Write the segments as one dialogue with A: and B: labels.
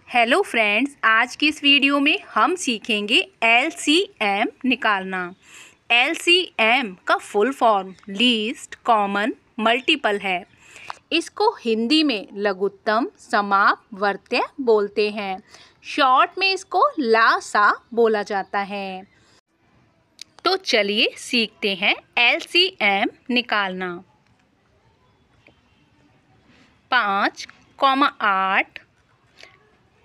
A: Hello friends, आज की इस वीडियो में हम सीखेंगे एलसीएम निकालना। एलसीएम का full form least common multiple है। इसको हिंदी में लघुत्तम समापवर्त्य बोलते हैं। शॉर्ट में इसको लासा बोला जाता है। तो चलिए सीखते हैं एलसीएम निकालना। 5, 8,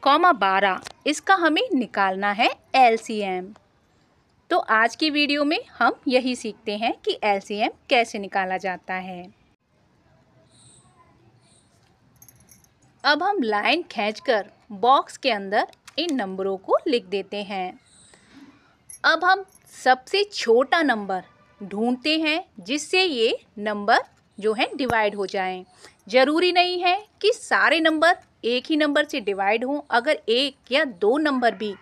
A: 12 इसका हमें निकालना है एलसीएम। तो आज की वीडियो में हम यही सीखते हैं कि एलसीएम कैसे निकाला जाता है। अब हम लाइन खींचकर बॉक्स के अंदर इन नंबरों को लिख देते हैं। अब हम सबसे छोटा नंबर ढूंढते हैं जिससे ये नंबर जो है डिवाइड हो जाएं। ज़रूरी नहीं है कि सारे नंबर एक ही नंबर से डिवाइड हों। अगर एक या दो नंबर भी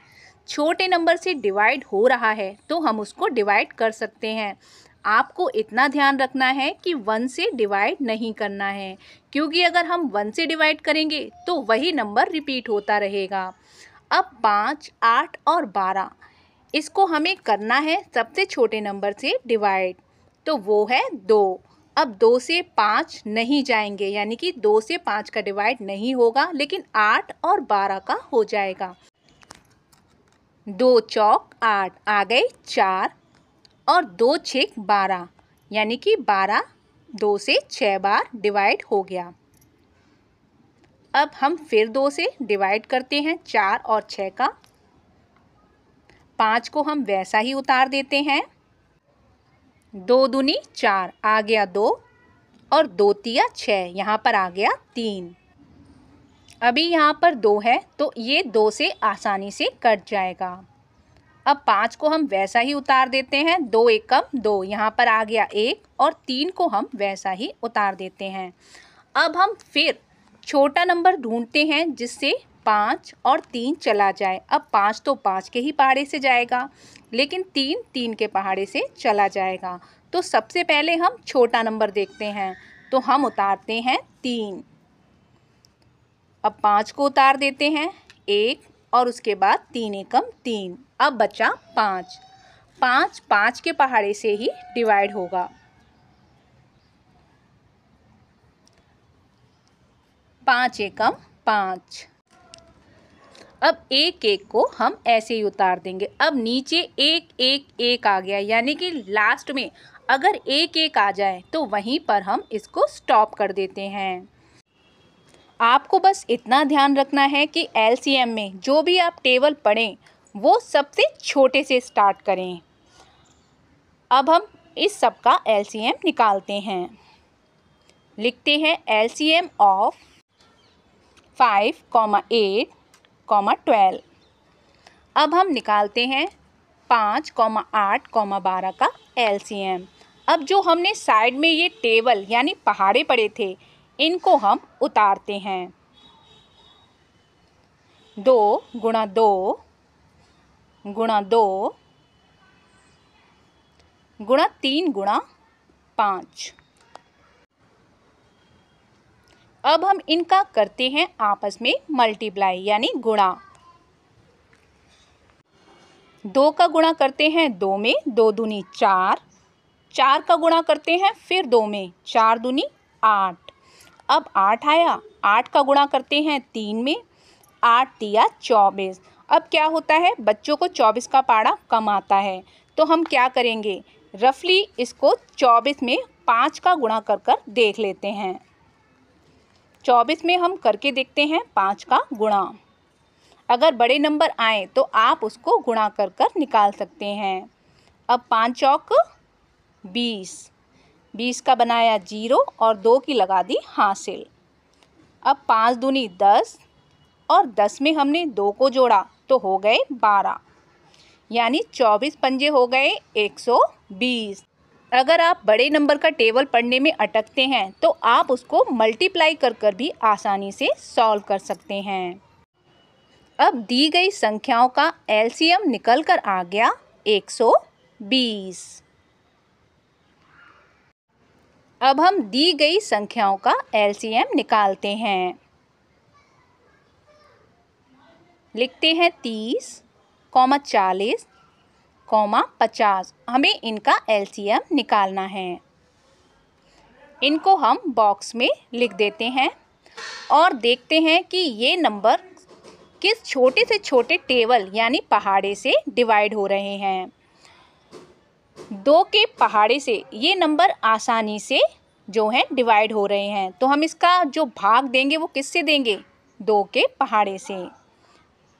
A: छोटे नंबर से डिवाइड हो रहा है तो हम उसको डिवाइड कर सकते हैं। आपको इतना ध्यान रखना है कि 1 से डिवाइड नहीं करना है, क्योंकि अगर हम 1 से डिवाइड करेंगे तो वही नंबर रिपीट होता रहेगा। अब 5, 8 और 12 इसको हमें करना है सबसे छोटे नंबर से डिवाइड, तो वो है 2। अब 2 से 5 नहीं जाएंगे, यानी कि 2 से 5 का डिवाइड नहीं होगा, लेकिन 8 और 12 का हो जाएगा। 2 चौक 8 आ गए 4 और 2 छेक 12, यानी कि 12 2 से 6 बार डिवाइड हो गया। अब हम फिर 2 से डिवाइड करते हैं 4 और 6 का। 5 को हम वैसा ही उतार देते हैं। 2 दूनी 4 आ गया 2 और 2 तिया 6, यहाँ पर आ गया 3। अभी यहाँ पर 2 है तो ये 2 से आसानी से कट जाएगा। अब 5 को हम वैसा ही उतार देते हैं। 2 एकम 2, यहाँ पर आ गया 1 और 3 को हम वैसा ही उतार देते हैं। अब हम फिर छोटा नंबर ढूंढते हैं जिससे 5 और 3 चला जाए। अब 5 तो 5 के ही पहाड़े से जाएगा, लेकिन 3 3 के पहाड़े से चला जाएगा। तो सबसे पहले हम छोटा नंबर देखते हैं, तो हम उतारते हैं 3। अब 5 को उतार देते हैं 1 और उसके बाद 3 एकम 3। अब बचा 5। 5 5 के पहाड़े से ही डिवाइड होगा। 5 एकम 5। अब 1 1 को हम ऐसे ही उतार देंगे। अब नीचे 1 1 1 आ गया, यानी कि लास्ट में अगर 1 1 आ जाए तो वहीं पर हम इसको स्टॉप कर देते हैं। आपको बस इतना ध्यान रखना है कि एलसीएम में जो भी आप टेबल पढ़ें वो सबसे छोटे से स्टार्ट करें। अब हम इस सब का एलसीएम निकालते हैं। लिखते हैं एलसीएम ऑफ 5, 8, 12। अब हम निकालते हैं 5, 8, 12 का एलसीएम। अब जो हमने साइड में ये टेबल यानी पहाड़े पड़े थे इनको हम उतारते हैं। 2 गुणा 2 गुणा 2 गुणा 3 गुणा 5। अब हम इनका करते हैं आपस में मल्टीप्लाई यानी गुणा। 2 का गुणा करते हैं 2 में, 2 दूनी 4। 4 का गुणा करते हैं फिर 2 में, 4 दूनी 8। अब 8 आया, 8 का गुणा करते हैं 3 में, 8 तिया 24। अब क्या होता है, बच्चों को 24 का पहाड़ा कम आता है, तो हम क्या करेंगे, रफली इसको 24 में 5 का गुणा कर कर देख लेते हैं। 24 में हम करके देखते हैं 5 का गुणा। अगर बड़े नंबर आए तो आप उसको गुणा कर कर निकाल सकते हैं। अब 5 चौक 20, 20 का बनाया 0 और 2 की लगा दी हासिल। अब 5 दूनी 10 और 10 में हमने 2 को जोड़ा तो हो गए 12, यानी 24 पंजे हो गए 120। अगर आप बड़े नंबर का टेबल पढ़ने में अटकते हैं तो आप उसको मल्टीप्लाई कर कर भी आसानी से सॉल्व कर सकते हैं। अब दी गई संख्याओं का एलसीएम निकल कर आ गया 120। अब हम दी गई संख्याओं का एलसीएम निकालते हैं। लिखते हैं 30, 40, 50। हमें इनका एलसीएम निकालना है। इनको हम बॉक्स में लिख देते हैं और देखते हैं कि ये नंबर किस छोटे से छोटे टेबल यानी पहाड़े से डिवाइड हो रहे हैं। 2 के पहाड़े से ये नंबर आसानी से जो है डिवाइड हो रहे हैं, तो हम इसका जो भाग देंगे वो किससे देंगे? 2 के पहाड़े से।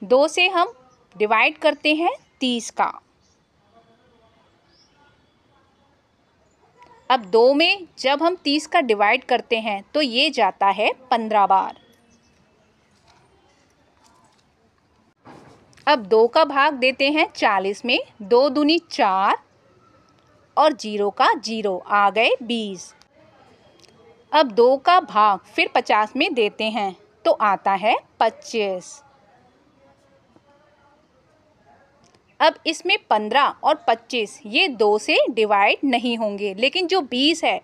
A: 2 से हम डिवाइड करते हैं 30 का। अब 2 में जब हम 30 का डिवाइड करते हैं तो ये जाता है 15 बार। अब 2 का भाग देते हैं 40 में। 2 दूनी 4 और 0 का 0, आ गए 20। अब 2 का भाग फिर 50 में देते हैं तो आता है 25। अब इसमें 15 और 25 ये 2 से डिवाइड नहीं होंगे, लेकिन जो 20 है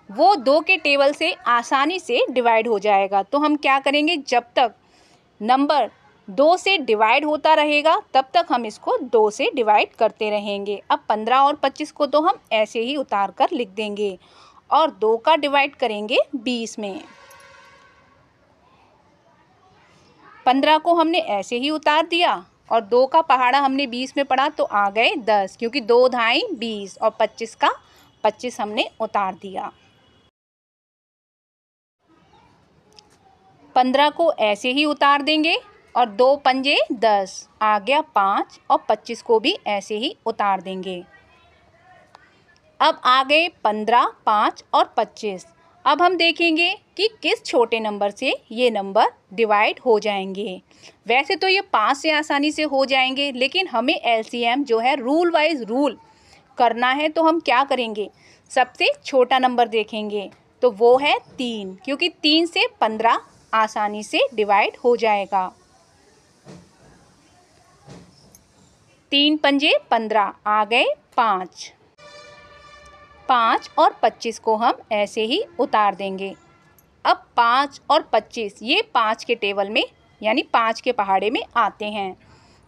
A: वो 2 के टेबल से आसानी से डिवाइड हो जाएगा। तो हम क्या करेंगे, जब तक नंबर 2 से डिवाइड होता रहेगा तब तक हम इसको 2 से डिवाइड करते रहेंगे। अब 15 और 25 को तो हम ऐसे ही उतार कर लिख देंगे और 2 का डिवाइड करेंगे 20 में। 15 को हमने ऐसे ही उतार दिया और 2 का पहाड़ा हमने 20 में पढ़ा तो आ गए 10, क्योंकि 2 धाई 20 और 25 का 25 हमने उतार दिया। 15 को ऐसे ही उतार देंगे और 2 पंजे 10, आ गया 5 और 25 को भी ऐसे ही उतार देंगे। अब आ गए 15, 5 और 25। अब हम देखेंगे कि किस छोटे नंबर से ये नंबर डिवाइड हो जाएंगे। वैसे तो ये 5 से आसानी से हो जाएंगे, लेकिन हमें एलसीएम जो है रूल वाइज रूल करना है। तो हम क्या करेंगे, सबसे छोटा नंबर देखेंगे तो वो है 3, क्योंकि 3 से 15 आसानी से डिवाइड हो जाएगा। 3 पंजे 15, आ गए 5। 5 और 25 को हम ऐसे ही उतार देंगे। अब 5 और 25 ये 5 के टेबल में यानी 5 के पहाड़े में आते हैं।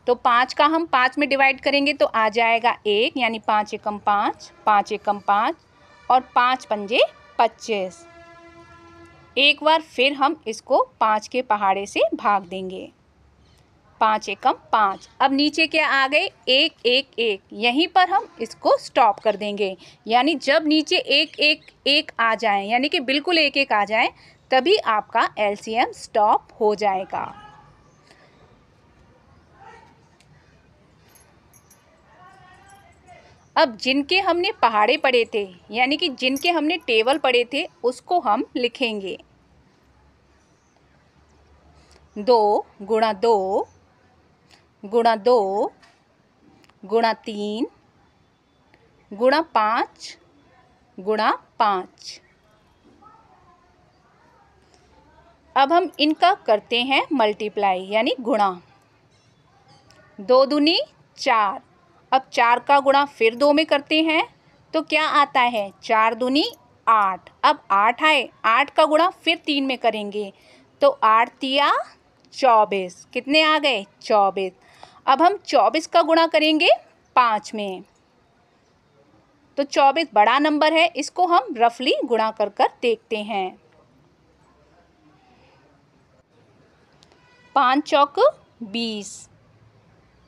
A: तो 5 का हम 5 में डिवाइड करेंगे तो आ जाएगा 1, यानी 5 एकम 5, 5 एकम 5 और 5 पंजे 25। एक बार फिर हम इसको 5 के पहाड़े से भाग देंगे। 5 एकम 5। अब नीचे क्या आ गए, 1 1 1। यहीं पर हम इसको स्टॉप कर देंगे, यानी जब नीचे 1 1 1 आ जाए, यानी कि बिल्कुल 1 1 आ जाए, तभी आपका एलसीएम स्टॉप हो जाएगा। अब जिनके हमने पहाड़े पढ़े थे, यानी कि जिनके हमने टेबल पढ़े थे, उसको हम लिखेंगे। 2 गुणा 2 गुणा 2 गुणा 3 गुणा 5 गुणा 5। अब हम इनका करते हैं मल्टीप्लाई यानी गुणा। 2 दूनी 4। अब 4 का गुणा फिर 2 में करते हैं तो क्या आता है, 4 दूनी 8। अब 8 आए, 8 का गुणा फिर 3 में करेंगे तो 8 तिया 24। कितने आ गए, 24। अब हम 24 का गुणा करेंगे 5 में, तो 24 बड़ा नंबर है, इसको हम रफली गुणा कर कर देखते हैं। 5 चौक 20,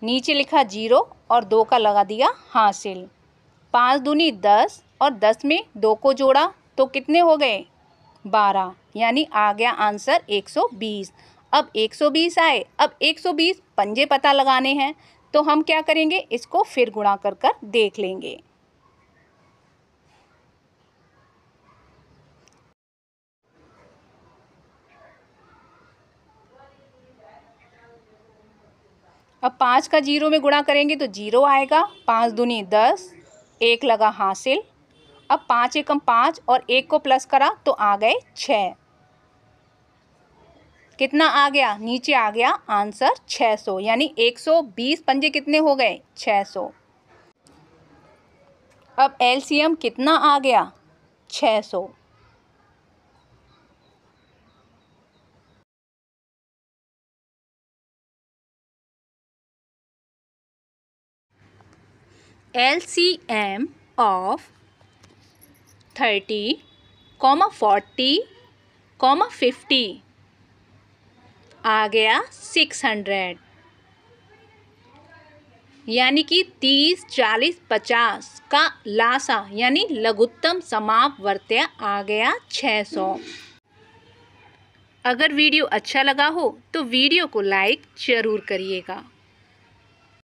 A: नीचे लिखा 0 और 2 का लगा दिया हासिल। 5 दूनी 10 और 10 में 2 को जोड़ा तो कितने हो गए, 12, यानी आ गया आंसर 120। अब 120 आए, अब 120 पंजे पता लगाने हैं तो हम क्या करेंगे, इसको फिर गुणा कर कर देख लेंगे। अब 5 का 0 में गुणा करेंगे तो 0 आएगा। 5 दूनी 10, 1 लगा हासिल। अब 5 एकम 5 और 1 को प्लस करा तो आ गए 6। कितना आ गया, नीचे आ गया आंसर 600, यानी 120 पंजे कितने हो गए, 600। अब एलसीएम कितना आ गया, 600। LCM of 30, 40, 50 आ गया 600। यानी कि 30, 40, 50 का लासा यानी लघुत्तम समापवर्त्य आ गया 600। अगर वीडियो अच्छा लगा हो तो वीडियो को लाइक जरूर करिएगा।